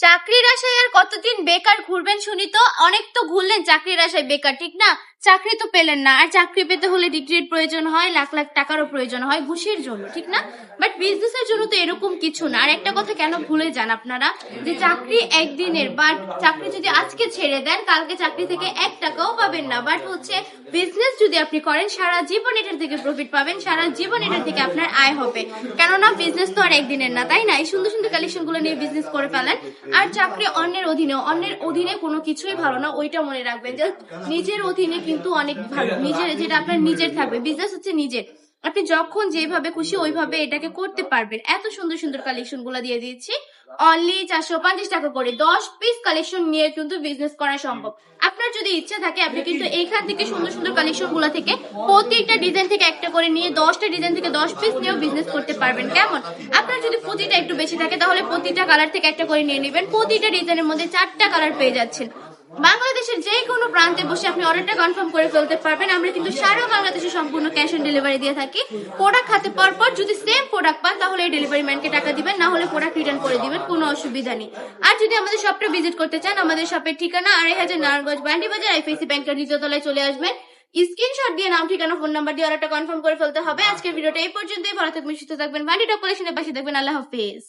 চাকরির আশায় আর কতদিন বেকার ঘুরবেন শুনি তো? অনেক তো ঘুরলেন চাকরির আশায় বেকার, ঠিক না? চাকরি তো পেলেন না, আর চাকরি পেতে হলে ডিগ্রির প্রয়োজন হয়, লাখ লাখ টাকারও প্রয়োজন হয় ঘুষের জন্য, ঠিক না? বাট বিজনেসের জন্য তো এরকম কিছু না। আর একটা কথা কেন ভুলে যান আপনারা, যে চাকরি একদিনের, বাট চাকরি যদি আজকে ছেড়ে দেন কালকে চাকরি থেকে 1 টাকাও পাবেন না। বাট হচ্ছে বিজনেস যদি আপনি করেন সারা জীবন এটার থেকে প্রফিট পাবেন, সারা জীবন এটার থেকে আপনার আয় হবে। কেননা বিজনেস তো আর একদিনের না, তাই না? এই সুন্দর সুন্দর কালেকশন গুলো নিয়ে বিজনেস করে ফেলেন। আর চাকরি অন্যের অধীনে কোনো কিছুই ভালো না, ওইটা মনে রাখবেন যে নিজের অধীনে কিন্তু অনেক ভালো। নিজের যেটা আপনার নিজের থাকবে, বিজনেস হচ্ছে নিজের। আপনি যখন যেভাবে খুশি ওইভাবে এটাকে করতে পারবেন। এত সুন্দর সুন্দর কালেকশন গুলো দিয়ে দিচ্ছি অনলি 450 টাকা করে। 10 পিস কালেকশন নিয়ে কিন্তু বিজনেস করা সম্ভব। আপনার যদি ইচ্ছা থাকে আপনি কিন্তু এইখান থেকে সুন্দর সুন্দর কালেকশন গুলো থেকে প্রতিটা ডিজাইন থেকে একটা করে নিয়ে 10টা ডিজাইন থেকে 10 পিস নিয়েও বিজনেস করতে পারবেন। কেমন? আপনার যদি প্রতিটা একটু বেশি থাকে তাহলে প্রতিটা কালার থেকে একটা করে নিয়ে নেবেন। প্রতিটা ডিজাইনের মধ্যে 4টা কালার পেয়ে যাচ্ছেন। বাংলাদেশের যে কোনো প্রান্তে বসে আপনি অর্ডারটা কনফার্ম করে ফেলতে পারবেন। আমরা কিন্তু সারা বাংলাদেশে সম্পূর্ণ ক্যাশ অন ডেলিভারি দিয়ে থাকি। প্রোডাক্ট হাতে পাওয়ার পর যদি সেম প্রোডাক্ট পান তাহলে ডেলিভারি ম্যানকে টাকা দিবেন, না হলে প্রোডাক্ট রিটার্ন করে দিবেন, কোনো অসুবিধা নেই। আর যদি আমাদের শপটা ভিজিট করতে চান, আমাদের শপের ঠিকানা 2.5 নারায়ণগঞ্জ বান্ডি বাজার, আইএফআইসি ব্যাংকের দ্বিতীয় তলায় চলে আসবেন। স্ক্রিনশট দিয়ে নাম, ঠিকানা, ফোন নাম্বার দিয়ে অর্ডারটা কনফার্ম করে ফেলতে হবে। আজকের ভিডিওটা এই পর্যন্তই। ভালো থাকবেন, সুস্থ থাকবেন, বান্ডি টপ কালেকশনের পাশে থাকবেন। আল্লাহ হাফেজ।